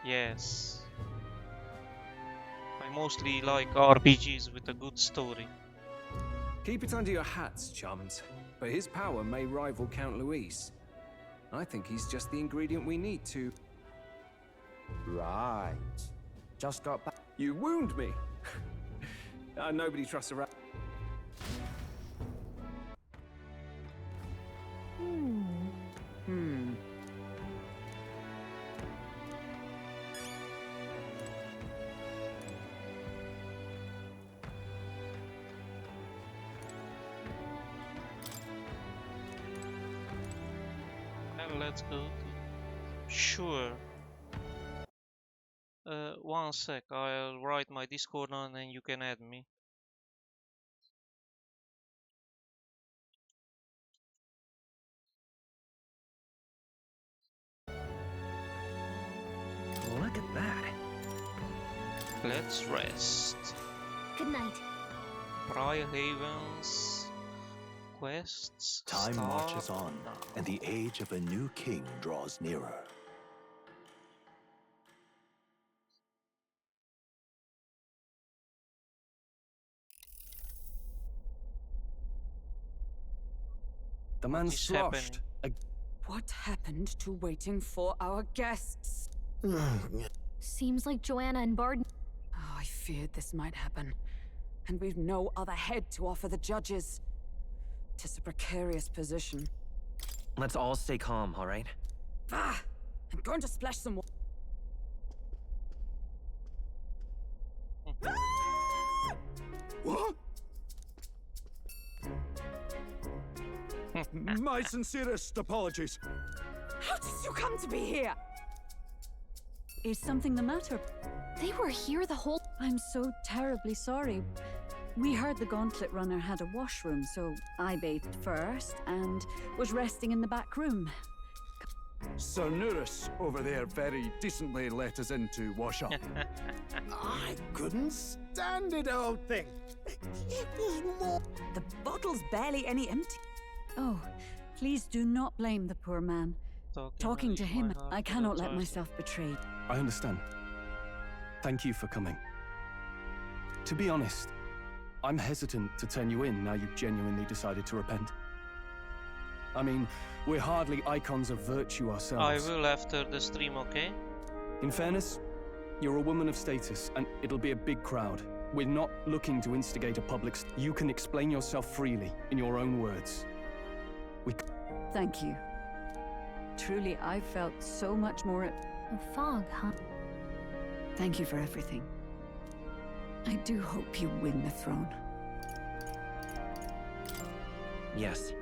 Yes. I mostly like RPGs with a good story. Keep it under your hats, chums. But his power may rival Count Luis. I think he's just the ingredient we need to... Right. Just got back. You wound me! Nobody trusts a rat. Well, let's go to... Sure. One sec, I'll write my Discord on and you can add me. Look at that. Let's rest. Good night. Briar Havens. Quests. Time start marches on, now. and the age of a new king draws nearer. The man's is sloshed. What happened to waiting for our guests? Seems like Joanna and Bard. Oh, I feared this might happen. And we've no other head to offer the judges. 'Tis a precarious position. Let's all stay calm, all right? Ah! I'm going to splash some water. What? My sincerest apologies. How did you come to be here? Is something the matter? They were here the whole... I'm so terribly sorry. We heard the Gauntlet Runner had a washroom, so I bathed first and was resting in the back room. Sir Nuris over there very decently let us in to wash up. I couldn't stand it, old thing. It was more. The bottle's barely any empty. Oh, please do not blame the poor man. Talking to him, I cannot let myself betray. I understand. Thank you for coming. To be honest, I'm hesitant to turn you in now you've genuinely decided to repent. I mean, we're hardly icons of virtue I ourselves. will after the stream, okay? In fairness, you're a woman of status, and it'll be a big crowd. We're not looking to instigate a public... You can explain yourself freely, in your own words. Thank you. Truly, I felt so much more at... A fog, huh? Thank you for everything. I do hope you win the throne. Yes.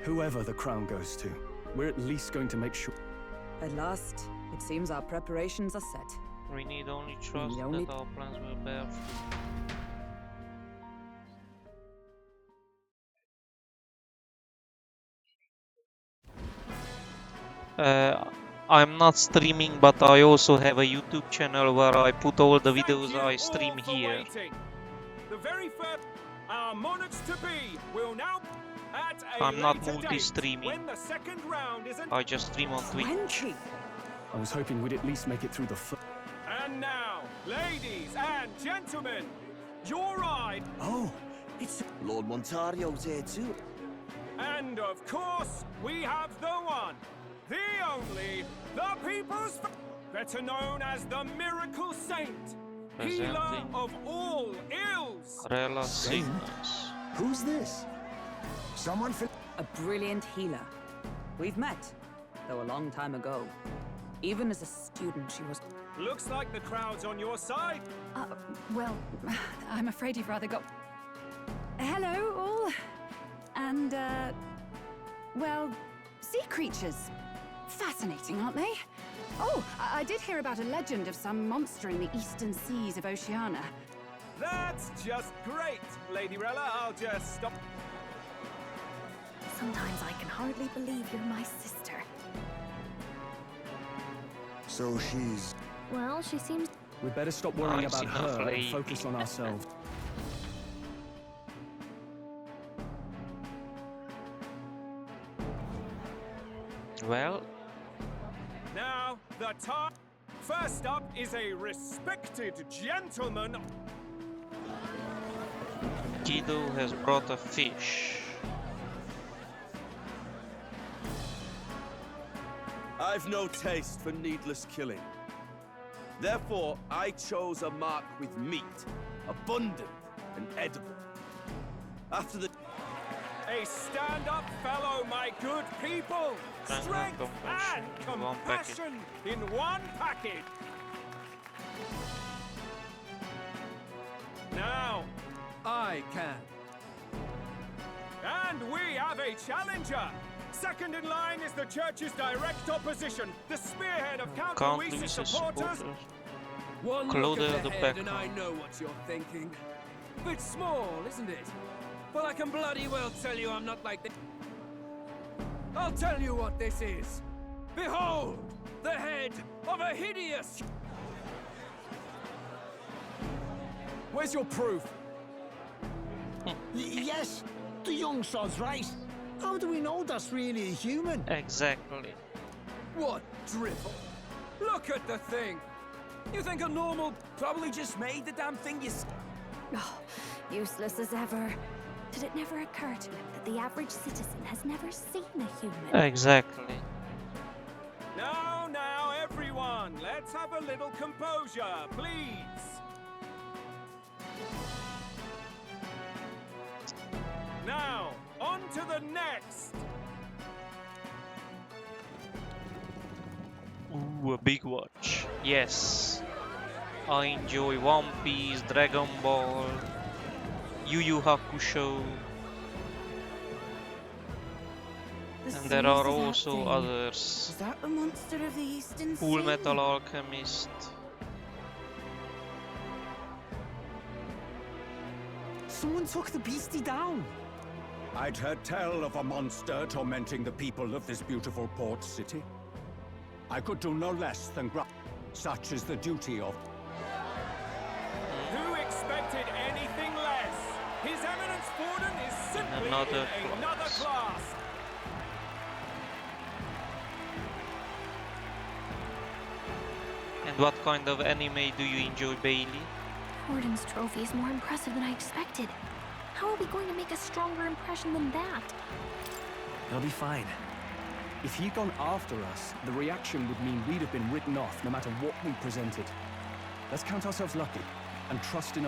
Whoever the crown goes to, we're at least going to make sure... At last, it seems our preparations are set. We need only trust only- that our plans will bear fruit. I'm not streaming, but I also have a YouTube channel where I put all the videos I stream here. The very first, our monarchs to be will now at a I'm not later date, multi-streaming. when the second round is I just stream on Twitch. 20! I was hoping we'd at least make it through the And now, ladies and gentlemen, your ride, Oh, it's Lord Montario's here too. and of course, we have the one, the only, the people's, better known as the Miracle Saint, healer Presenting of all ills. Rela Cygnus. Who's this? Someone for... A brilliant healer. We've met, though a long time ago. Even as a student, she was... Looks like the crowd's on your side. Well, I'm afraid you've rather got... Hello, all. And, well, sea creatures. Fascinating, aren't they? Oh, I did hear about a legend of some monster in the eastern seas of Oceania. That's just great, Lady Rella. I'll just stop. Sometimes I can hardly believe you're my sister. So she's... Well, she seems... We'd better stop worrying Nice about enough, her lady. and focus on ourselves. Well, Now, the time. first up is a respected gentleman. Guido has brought a fish. I've no taste for needless killing. Therefore, I chose a mark with meat, abundant and edible. After the... A stand-up fellow, my good people. Strength and compassion in one package. Now, I can. and we have a challenger. Second in line is the church's direct opposition, the spearhead of Count Count Luis's Luis's supporters. supporters. One Clother look at the the head back. and I know what you're thinking. Bit small, isn't it? Well, I can bloody well tell you I'm not like this. I'll tell you what this is. Behold, the head of a hideous... Where's your proof? Yes, the young sod's right. How do we know that's really a human? Exactly. What drivel? Look at the thing. You think a normal probably just made the damn thing you... Oh, useless as ever. Did it never occur to him that the average citizen has never seen a human? Exactly. Now, everyone, let's have a little composure, please. Now, on to the next. Ooh, a big watch. Yes. I enjoy One Piece, Dragon Ball, Yu Yu Hakusho. And there are also others. Is that the monster of the Eastern Sea? Full Metal Alchemist. Someone took the beastie down. I'd heard tell of a monster tormenting the people of this beautiful port city. I could do no less than such is the duty of... Who expected anything less? His Eminence Borden is simply Another in another class. And what kind of anime do you enjoy, Bailey? Borden's trophy is more impressive than I expected. How are we going to make a stronger impression than that? It'll be fine. If he'd gone after us, the reaction would mean we'd have been written off no matter what we presented. Let's count ourselves lucky and trust in...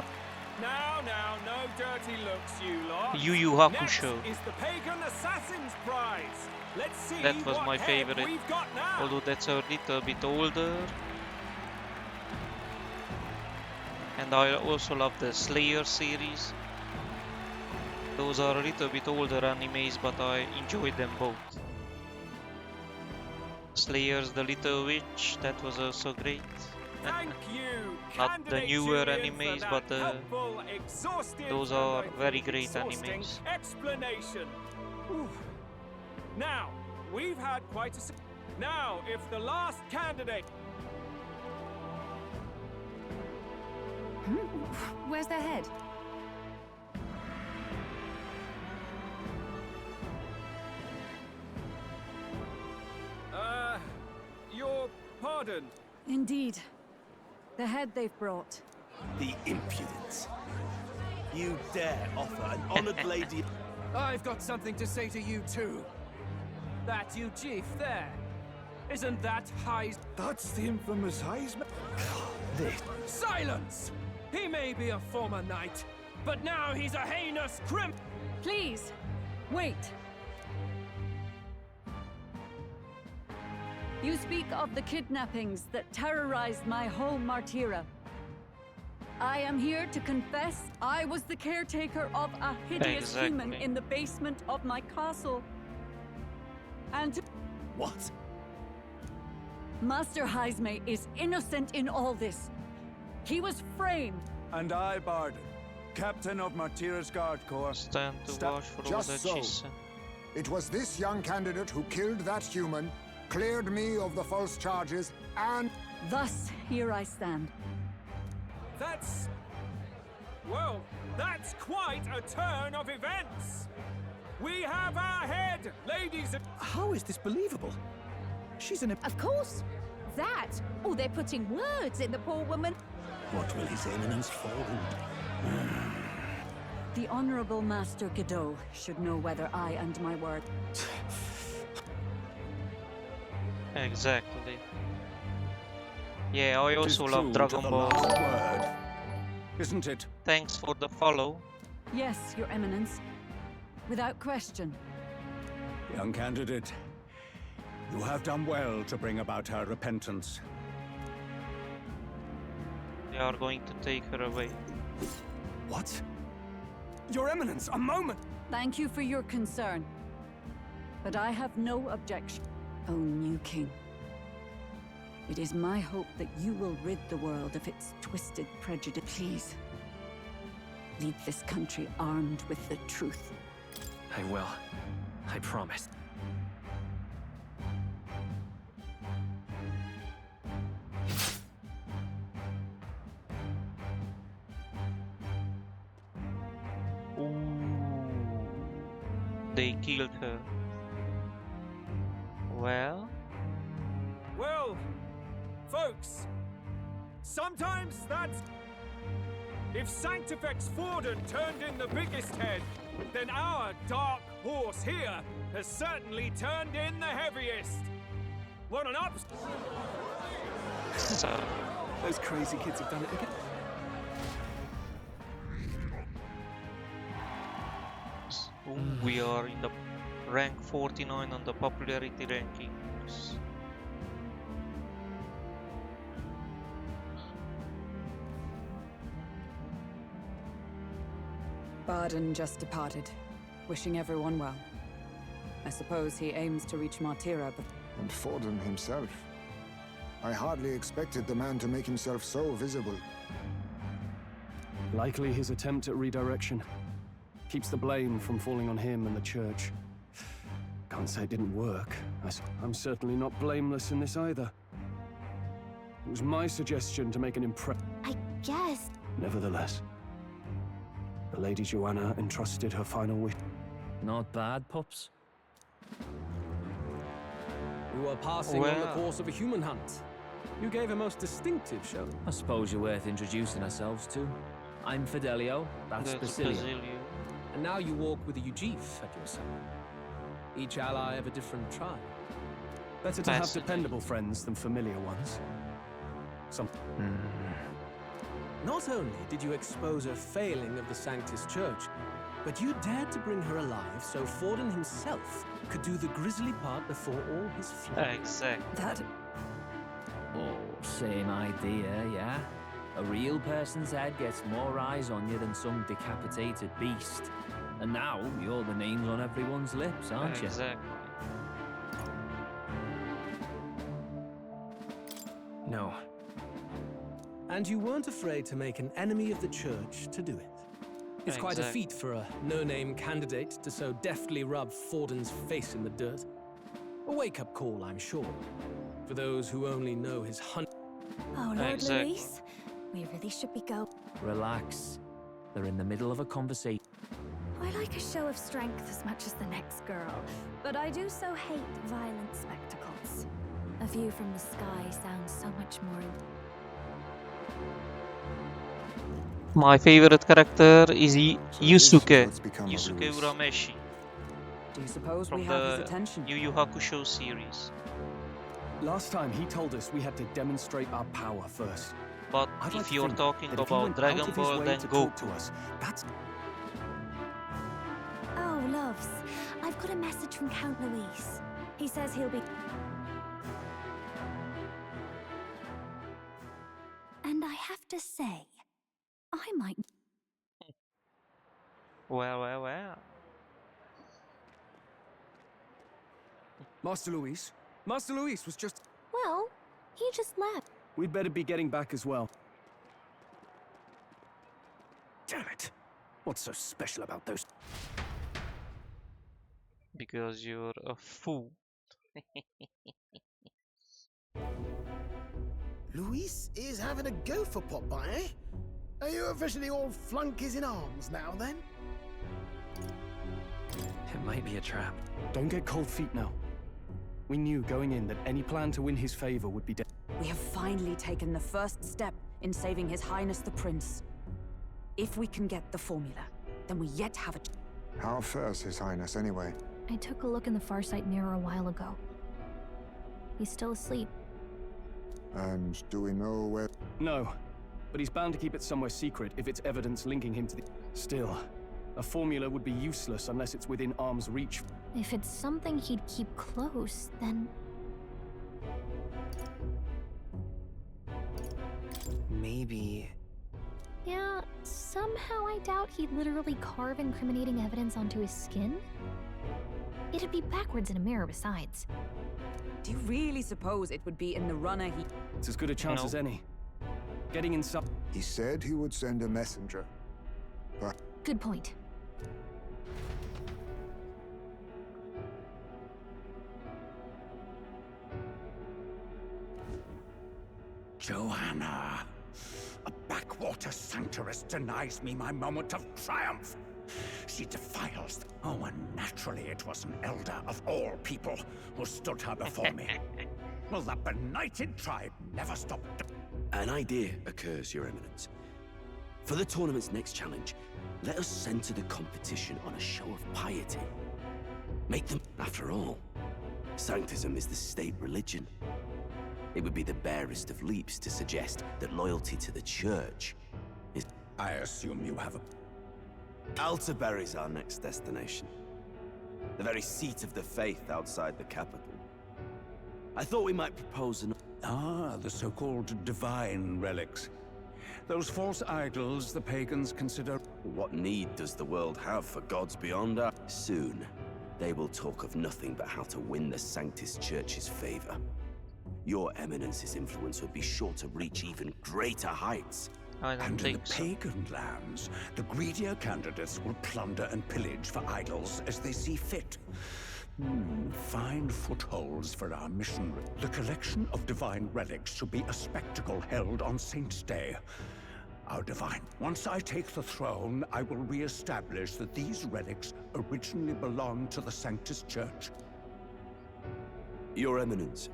Now, no dirty looks, you lot. Yu Yu Hakusho. Next is the Pagan Assassin's Prize. Let's see That was what my head favorite, we've got now. although that's a little bit older. And I also love the Slayer series. Those are a little bit older animes, but I enjoyed them both. Slayer's The Little Witch, that was also great. Thank you, Not the candidate newer Julian, for animes, that but helpful, exhaustive, those and are I very think great exhausting animes. Explanation. Ooh. Now, we've had quite a... Now, if the last candidate... Where's their head? Your pardon? Indeed. The head they've brought. The impudence. You dare offer an honored lady... I've got something to say to you too. That you chief there. Isn't that Heis... That's the infamous Heisman. Silence! He may be a former knight, but now he's a heinous crim... Please, wait. You speak of the kidnappings that terrorized my home, Martira. I am here to confess I was the caretaker of a hideous human in the basement of my castle. And to... What? Master Heisme is innocent in all this. He was framed. And I, Bardon, captain of Martira's Guard Corps. Stand to watch for all Just that so. she said. It was this young candidate who killed that human, cleared me of the false charges, and... Thus, here I stand. That's... Well, that's quite a turn of events. We have our head, ladies and... How is this believable? She's an... Of course. That, Oh, they're putting words in the poor woman. What will His Eminence Forden? The Honorable Master Godot should know whether I and my word. Exactly. Yeah, I It is also love true Dragon to the Ball. last word, isn't it? Thanks for the follow. Yes, Your Eminence. Without question. Young candidate, you have done well to bring about her repentance. They are going to take her away. What? Your Eminence, a moment! Thank you for your concern. But I have no objection. O new king. It is my hope that you will rid the world of its twisted prejudice. Please, lead this country armed with the truth. I will. I promise. They killed her. Well? Well, folks, sometimes that's... If Sanctifex Forden turned in the biggest head, then our dark horse here has certainly turned in the heaviest. What an ups... So, Those crazy kids have done it again. we are in the rank 49 on the popularity rankings. Baden just departed, wishing everyone well. I suppose he aims to reach Martira, but... And Forden himself. I hardly expected the man to make himself so visible. Likely his attempt at redirection. Keeps the blame from falling on him and the church. Can't say it didn't work. I'm certainly not blameless in this either. It was my suggestion to make an impression. I guess. Nevertheless, the Lady Joanna entrusted her final wish. Not bad, pups. We were passing on the course of a human hunt. You gave a most distinctive show. I suppose you're worth introducing ourselves to. I'm Fidelio, that's Basilio. And now you walk with a Ujif at your side. Each ally of a different tribe. Better to have dependable friends than familiar ones. Not only did you expose a failing of the Sanctist Church, but you dared to bring her alive so Forden himself could do the grisly part before all his flaws. Exactly. That... Oh, same idea, yeah? A real person's head gets more eyes on you than some decapitated beast. And now, you're the names on everyone's lips, aren't you? Exactly. No. And you weren't afraid to make an enemy of the Church to do it. It's quite a feat for a no-name candidate to so deftly rub Forden's face in the dirt. A wake-up call, I'm sure, for those who only know his hunt. Oh, Lord Luis, we really should be going. Relax. They're in the middle of a conversation. I like a show of strength as much as the next girl, but I do so hate violent spectacles. A view from the sky sounds so much more... My favorite character is Yusuke Urameshi. Do you suppose from we have his the attention? Yu Yu Hakusho series. Last time he told us we had to demonstrate our power first. But I'd if like to you're think talking that if he about went out Dragon of his Ball, way then to go. talk to us, that's... Oh, loves, I've got a message from Count Luis. He says he'll be... And I have to say, I might... Well. Master Luis? Master Luis was just... Well, he just left. We'd better be getting back as well. Damn it. What's so special about those? Because you're a fool. Luis is having a go for Popeye, eh? Are you officially all flunkies in arms now, then? It might be a trap. Don't get cold feet now. We knew going in that any plan to win his favor would be dead. We have finally taken the first step in saving His Highness the Prince. If we can get the formula, then we yet have a... How fares His Highness, anyway? I took a look in the Farsight mirror a while ago. He's still asleep. And do we know where... No, but he's bound to keep it somewhere secret if it's evidence linking him to the... Still, a formula would be useless unless it's within arm's reach. If it's something he'd keep close, then... Maybe... Yeah, somehow I doubt he'd literally carve incriminating evidence onto his skin. It'd be backwards in a mirror besides. Do you really suppose it would be in the runner he... It's as good a chance as any. Getting in some... He said he would send a messenger. But... Good point. Joanna! A backwater sanctuarist denies me my moment of triumph! She defiles... Oh, and naturally it was an elder of all people who stood her before me. Will that benighted tribe never stop... An idea occurs, Your Eminence. For the tournament's next challenge, let us center the competition on a show of piety. Make them... After all, Sanctism is the state religion. It would be the barest of leaps to suggest that loyalty to the Church is... I assume you have a... Altaberry's our next destination. The very seat of the faith outside the capital. I thought we might propose an... Ah, the so-called divine relics. Those false idols the pagans consider... What need does the world have for gods beyond us? Soon, they will talk of nothing but how to win the Sanctist Church's favor. Your Eminence's influence would be sure to reach even greater heights. And in the pagan lands, the greedier candidates will plunder and pillage for idols as they see fit. Fine footholds for our mission. The collection of divine relics should be a spectacle held on Saint's Day. Our divine. Once I take the throne, I will re-establish that these relics originally belonged to the Sanctist Church. Your Eminence,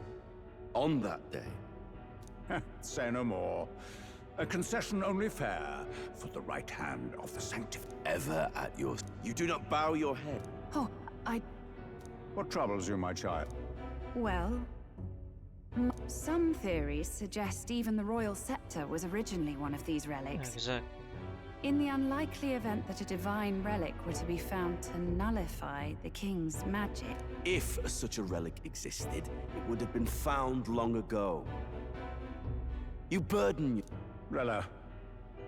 on that day... Say no more. A concession only fair for the right hand of the sanctified. Ever at your... You do not bow your head. Oh, I... What troubles you, my child? Well... Some theories suggest even the royal scepter was originally one of these relics. Exactly. In the unlikely event that a divine relic were to be found to nullify the king's magic. If such a relic existed, it would have been found long ago. You burden... Rella,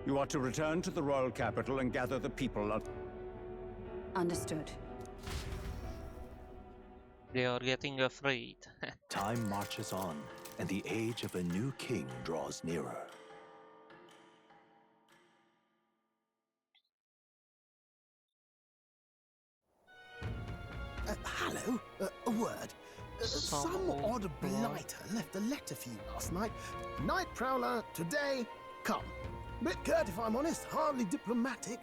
you are to return to the royal capital and gather the people on... Understood. They are getting afraid. Time marches on, and the age of a new king draws nearer. Hello? A word. Some odd blighter left a letter for you last night. Night Prowler, today, come. Bit curt if I'm honest, hardly diplomatic.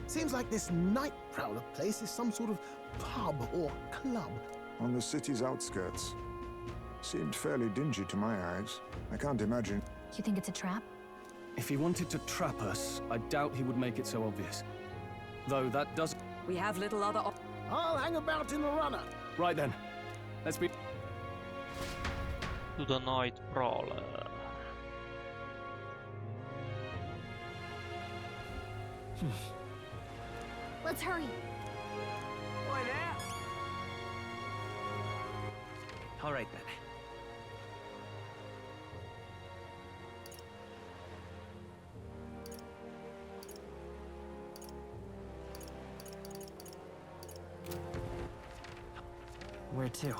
Seems like this Night Prowler place is some sort of pub or club. On the city's outskirts. Seemed fairly dingy to my eyes. I can't imagine... You think it's a trap? If he wanted to trap us, I doubt he would make it so obvious. Though that does... We have little other... I'll hang about in the runner. Right then. Let's be... To the Night Prowler. Let's hurry. Boy there. All right then. Where to?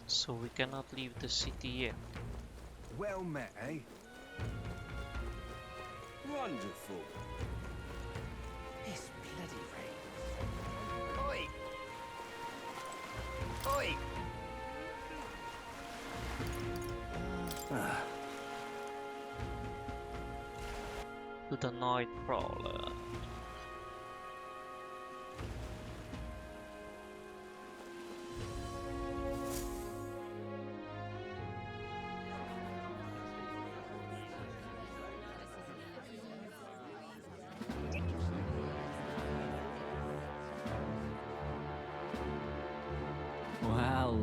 So we cannot leave the city yet. Well met, eh? Wonderful. This bloody rain. Oi! Oi! To the Night Prowler.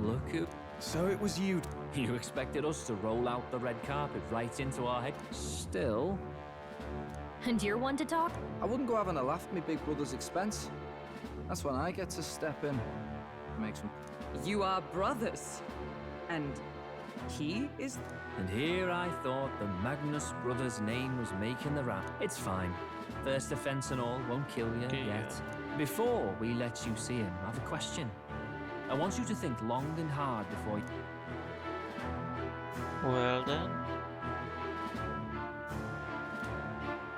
Look who... So it was you. You expected us to roll out the red carpet right into our head? Still... And you're one to talk? I wouldn't go having a laugh at me big brother's expense. That's when I get to step in. Make some... You are brothers. And he is... And here I thought the Magnus brothers' name was making the round. It's fine. First offense and all won't kill you yet. Before we let you see him, I have a question. I want you to think long and hard before you... Well then.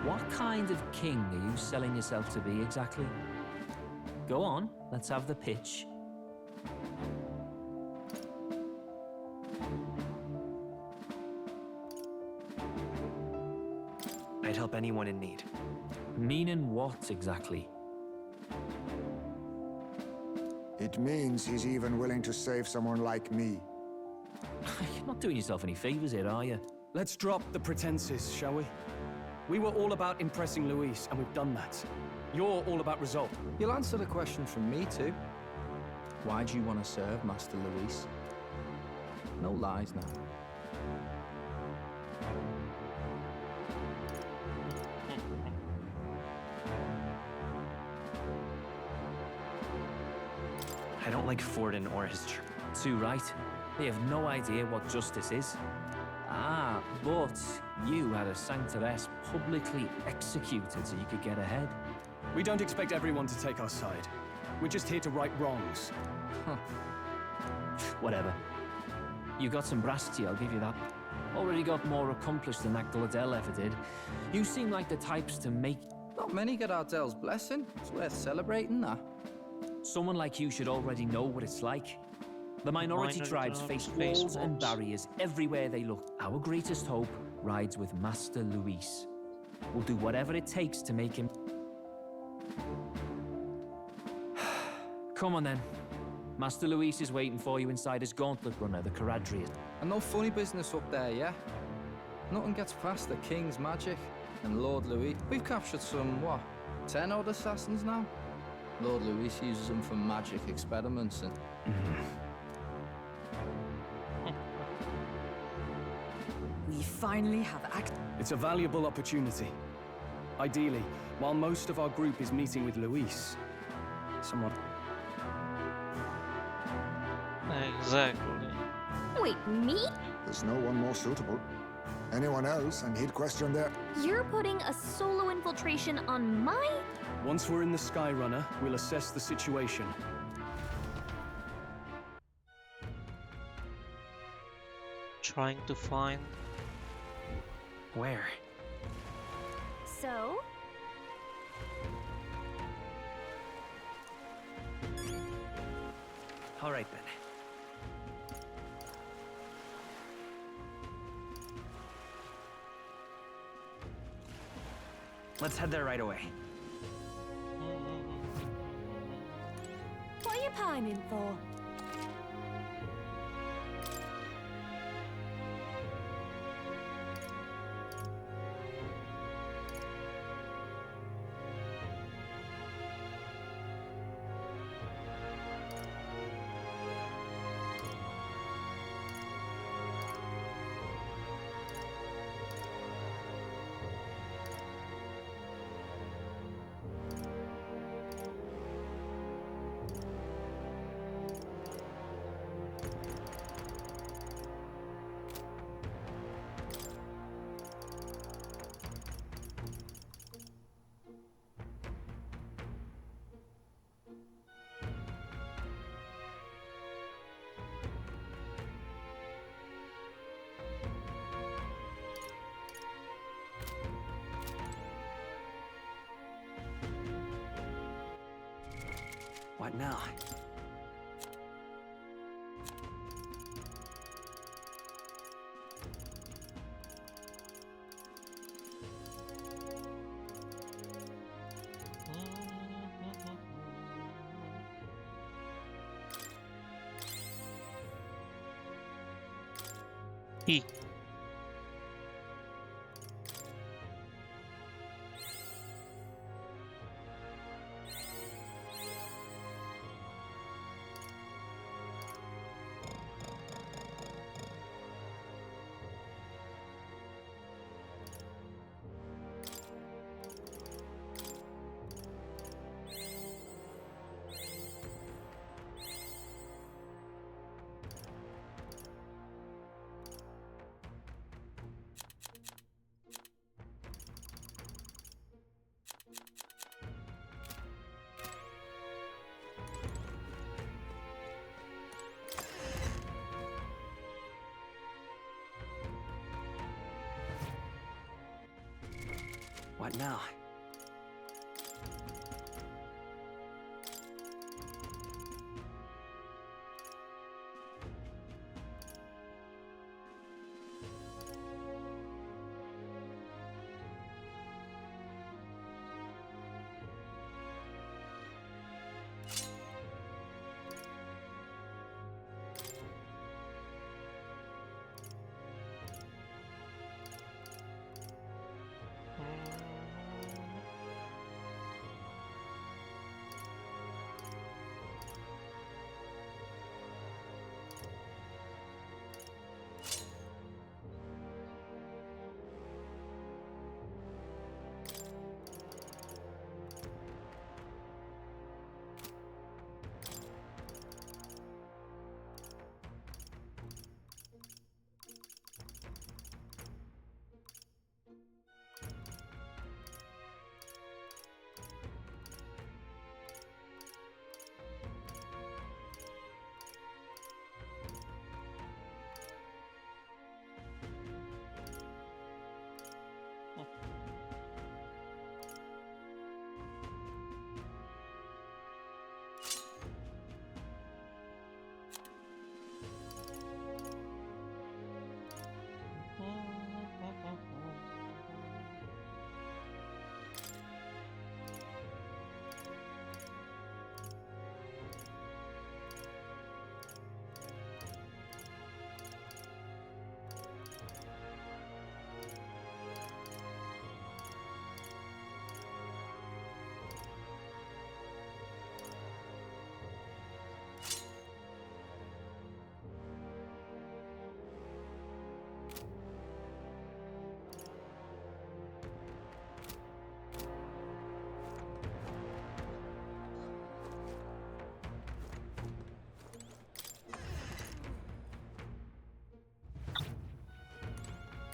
What kind of king are you selling yourself to be exactly? Go on, let's have the pitch. I'd help anyone in need. Meaning what exactly? It means he's even willing to save someone like me. You're not doing yourself any favors here, are you? Let's drop the pretenses, shall we? We were all about impressing Luis, and we've done that. You're all about result. You'll answer the question from me too. Why do you want to serve Master Luis? No lies now. I don't like Forden or his church. Too right. They have no idea what justice is. Ah, but you had a sanctoress publicly executed so you could get ahead. We don't expect everyone to take our side. We're just here to right wrongs. Huh. Whatever. You got some brasty, I'll give you that. Already got more accomplished than that Gladel ever did. You seem like the types to make... Not many get Ardel's blessing. It's worth celebrating, that. Someone like you should already know what it's like. The minority tribes face walls and barriers everywhere they look. Our greatest hope rides with Master Luis. We'll do whatever it takes to make him... Come on then. Master Luis is waiting for you inside his gauntlet runner, the Caradrius. And no funny business up there, yeah? Nothing gets past the King's magic and Lord Louis. We've captured some, what, 10 odd assassins now? Lord Luis uses them for magic experiments and... We finally have It's a valuable opportunity. Ideally, while most of our group is meeting with Luis, someone... Exactly. Wait, me? There's no one more suitable. Anyone else, and he'd question their... You're putting a solo infiltration on my... Once we're in the Skyrunner, we'll assess the situation. Trying to find... Where? So? All right then. Let's head there right away. What are you pining for? What now? E. What now?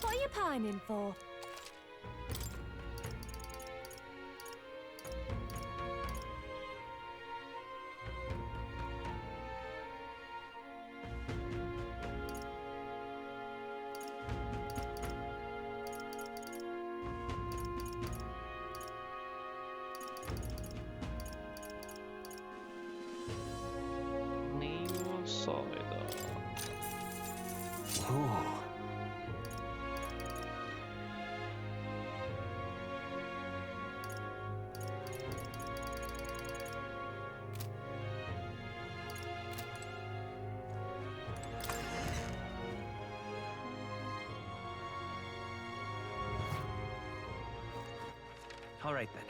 What are you pining for? Neo Cider. Ooh. All right then.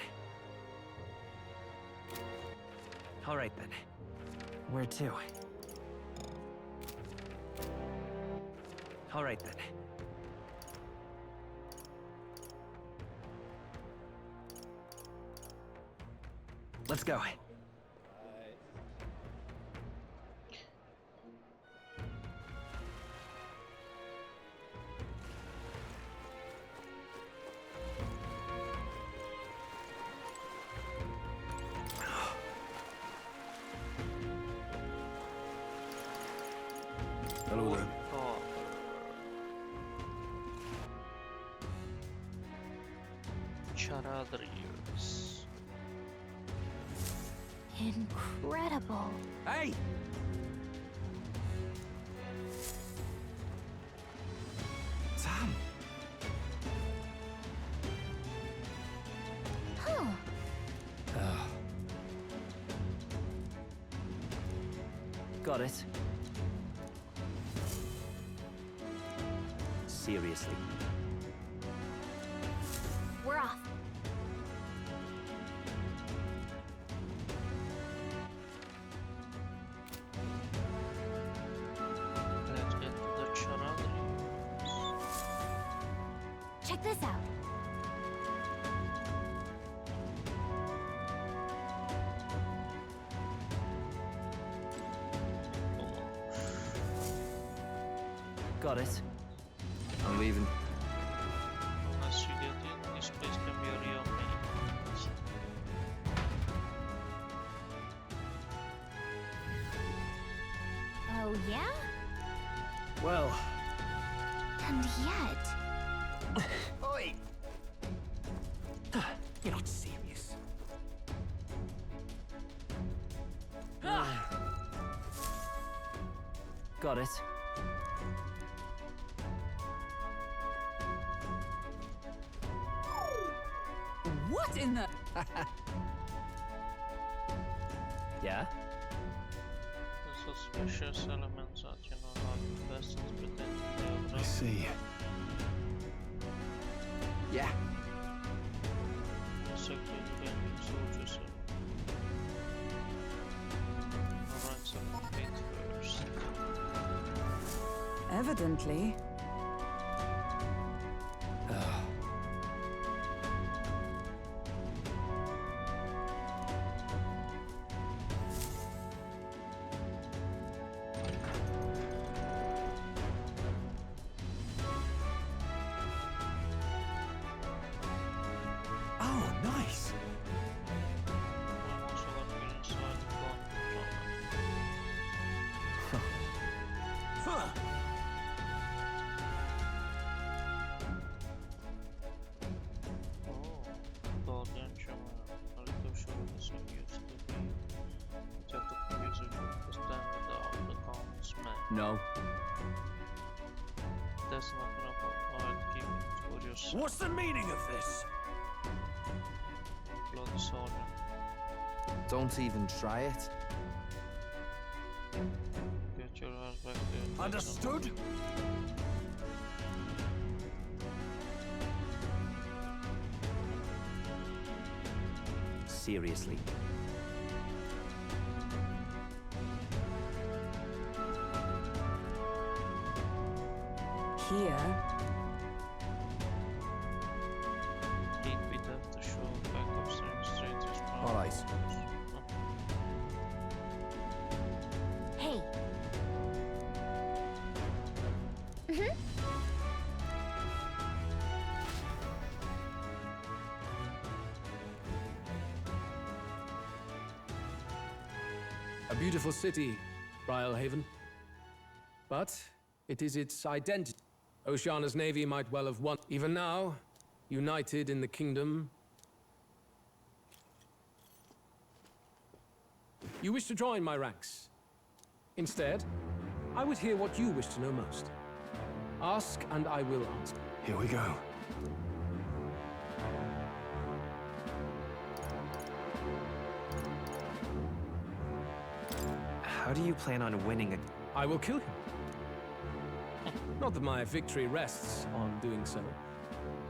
All right then. Where to? All right then. Let's go. Hello there. Charadrius. Incredible. Hey! Sam! Huh. Got it. Seriously. We're off. Let's get to the Charadrius. Check this out. Got it. I'm leaving. Unless you get in, this place can be a real pain. Oh, yeah? Well, And yet... Oi! You're not serious. Got it. What in the... Yeah? The suspicious elements that you know not best pretend. I see. Yeah. Secret bending soldiers. Ranks of 8 first. Evidently. Oh, nice. No. That's not enough. I'll keep it for yourself. What's the meaning of this? Blood soldier. Don't even try it. Get your ass back there. Understood? Seriously. Here. He'd be dead to show backup strangers. All right. Hey. A beautiful city, Haven. But it is its identity. Oceana's navy might well have won. Even now, united in the kingdom. You wish to join my ranks. Instead, I would hear what you wish to know most. Ask and I will answer. Here we go. How do you plan on winning a... I will kill him. Not that my victory rests on doing so.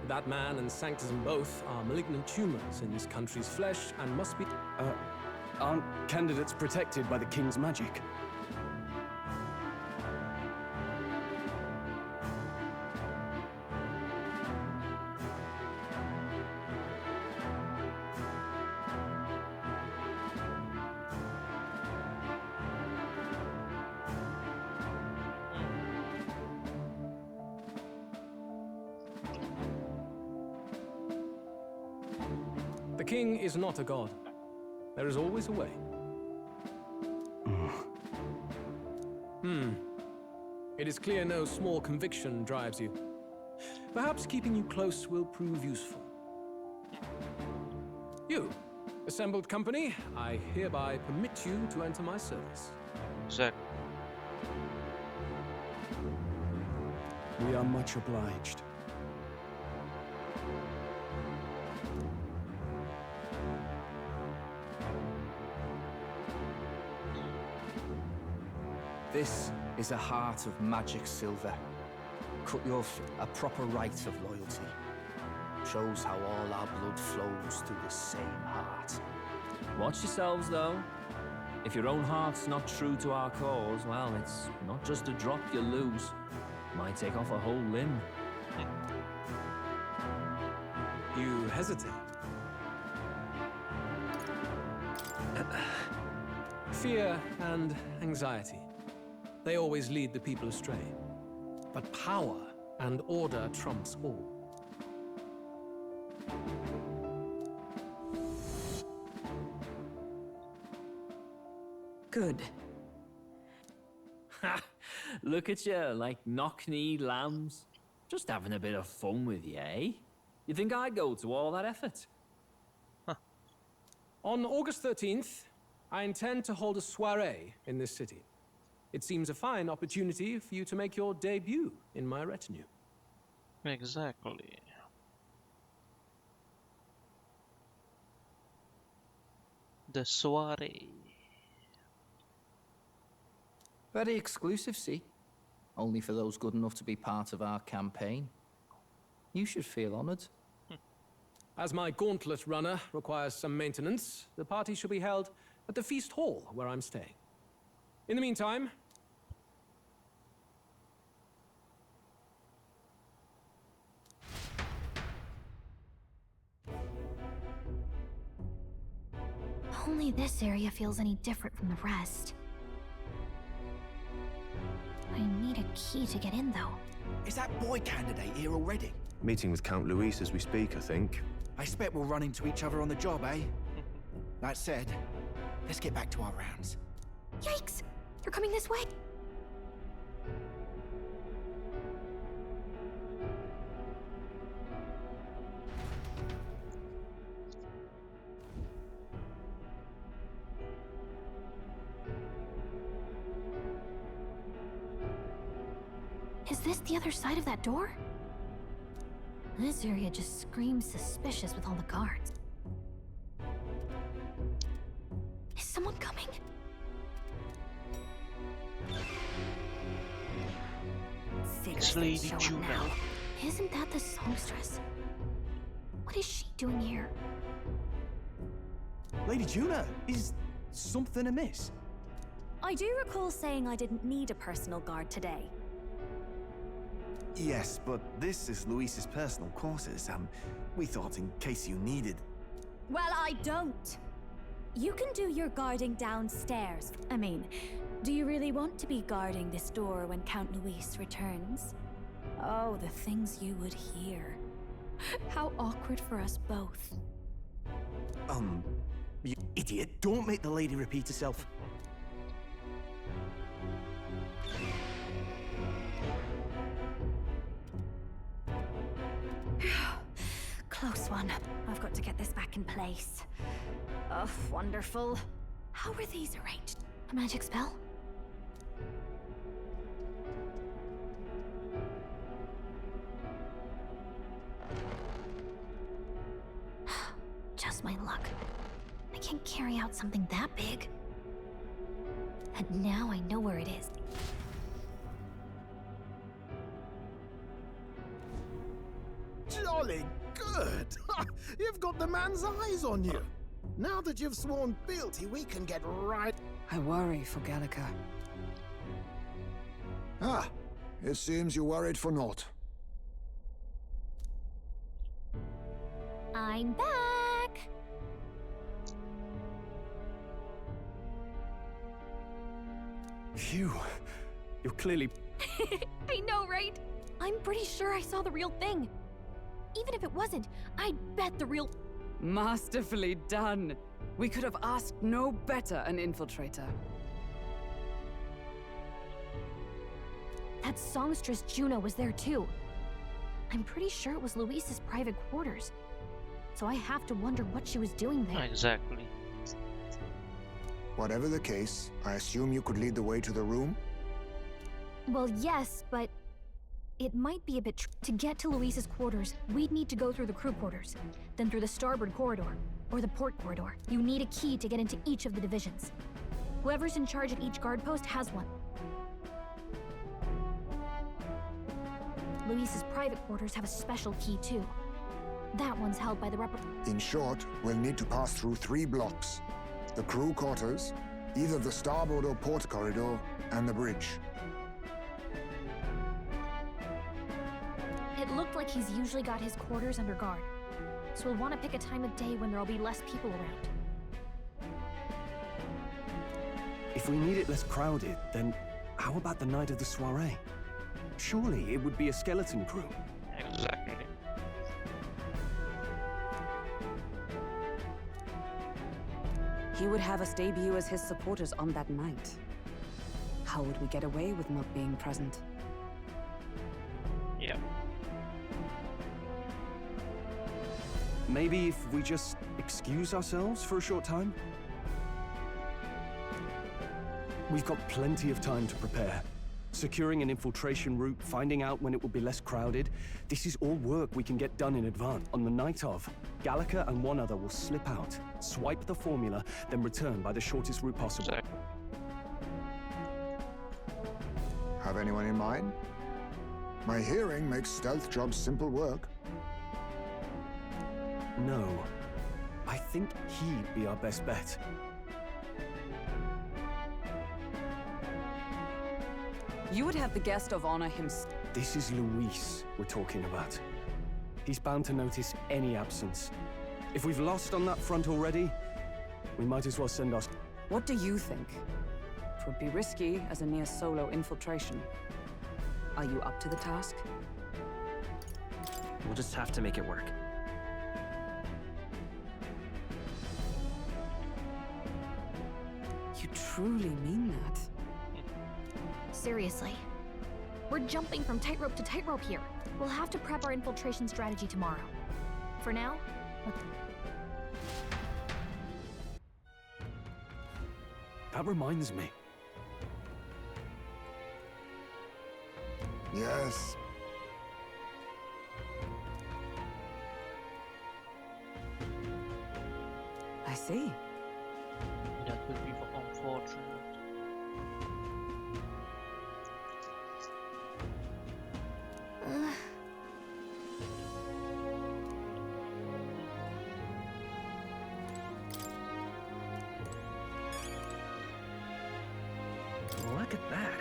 That man and Sanctism both are malignant tumors in this country's flesh and must be... Aren't candidates protected by the king's magic? The king is not a god. There is always a way. It is clear no small conviction drives you. Perhaps keeping you close will prove useful. You, assembled company, I hereby permit you to enter my service. Zach. We are much obliged. This is a heart of magic silver. Cut your a proper rite of loyalty. Shows how all our blood flows through the same heart. Watch yourselves, though. If your own heart's not true to our cause, well, it's not just a drop you lose. Might take off a whole limb. You hesitate. Fear and anxiety. They always lead the people astray. But power and order trumps all. Good. Ha! Look at you, like knock-kneed lambs. Just having a bit of fun with you, eh? You think I'd go to all that effort? On August 13th, I intend to hold a soiree in this city. It seems a fine opportunity for you to make your debut in my retinue. Exactly. The soiree. Very exclusive, see? Only for those good enough to be part of our campaign. You should feel honored. As my gauntlet runner requires some maintenance, the party shall be held at the feast hall where I'm staying. In the meantime, Only this area feels any different from the rest. I need a key to get in, though. Is that boy candidate here already? Meeting with Count Luis as we speak, I think. I expect we'll run into each other on the job, eh? That said, let's get back to our rounds. Yikes! They're coming this way! Is this the other side of that door? This area just screams suspicious with all the guards. Is someone coming? It's Lady Juno. Isn't that the songstress? What is she doing here? Lady Juno, is something amiss? I do recall saying I didn't need a personal guard today. Yes, but this is Luis's personal quarters. We thought in case you needed... Well, I don't. You can do your guarding downstairs. I mean, do you really want to be guarding this door when Count Luis returns? Oh, the things you would hear. How awkward for us both. You idiot. Don't make the lady repeat herself. Close one. I've got to get this back in place. Oh, wonderful. How were these arranged? A magic spell? Just my luck. I can't carry out something that big. And now I know where it is. Jolly good! You've got the man's eyes on you. Now that you've sworn fealty, we can get right... I worry for Gallica. Ah, it seems you worried for naught. I'm back! Phew. You're clearly... I know, right? I'm pretty sure I saw the real thing. Even if it wasn't, I'd bet the real... Masterfully done. We could have asked no better an infiltrator. That songstress Juno was there too. I'm pretty sure it was Luis's private quarters. So I have to wonder what she was doing there. Exactly. Whatever the case, I assume you could lead the way to the room? Well, yes, but it might be a bit to get to Luis's quarters, we'd need to go through the crew quarters, then through the starboard corridor, or the port corridor. You need a key to get into each of the divisions. Whoever's in charge of each guard post has one. Luis's private quarters have a special key too. That one's held by the In short, we'll need to pass through 3 blocks. The crew quarters, either the starboard or port corridor, and the bridge. It looked like he's usually got his quarters under guard. So we'll want to pick a time of day when there'll be less people around. If we need it less crowded, then how about the night of the soiree? Surely it would be a skeleton crew. Exactly. He would have us debut as his supporters on that night. How would we get away with not being present? Yeah. Maybe if we just excuse ourselves for a short time? We've got plenty of time to prepare. Securing an infiltration route, finding out when it will be less crowded. This is all work we can get done in advance. On the night of, Gallica and one other will slip out, swipe the formula, then return by the shortest route possible. Have anyone in mind? My hearing makes stealth jobs simple work. No. I think he'd be our best bet. You would have the guest of honor himself. This is Luis we're talking about. He's bound to notice any absence. If we've lost on that front already, we might as well send us. What do you think? It would be risky as a near solo infiltration. Are you up to the task? We'll just have to make it work. You truly mean that? Seriously. We're jumping from tightrope to tightrope here. We'll have to prep our infiltration strategy tomorrow. For now, That reminds me. Yes. I see. That would be unfortunate. Look at that.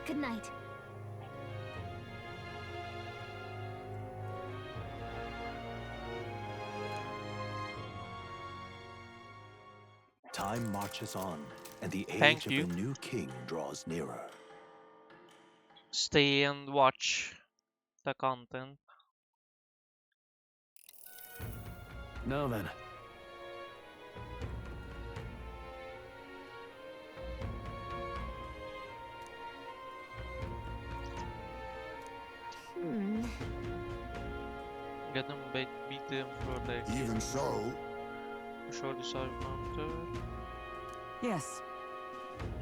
good night. Time marches on, and the Thank age you. of a new king draws nearer. Stay and watch the content. Now then. Get them beat them for the Even so, show the side counter. Yes.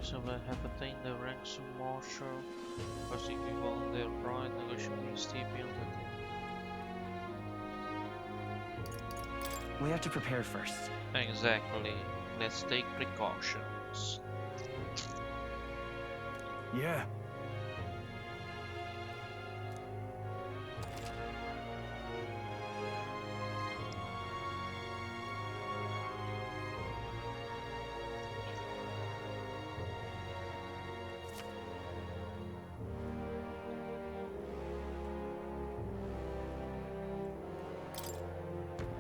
So I have attained the ranks of marshal, passing on their pride, negotiating stipend. We have to prepare first. Exactly. Let's take precautions. Yeah.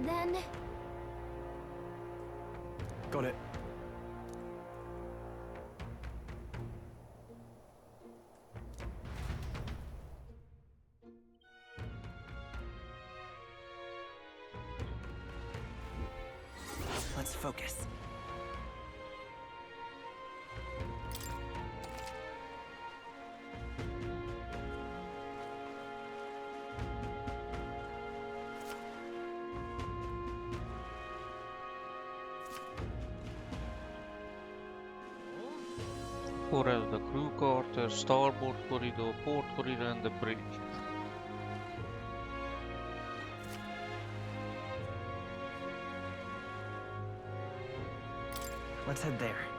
Then... Got it. Let's focus. Corral, the crew quarter, starboard corridor, port corridor, and the bridge. Let's head there.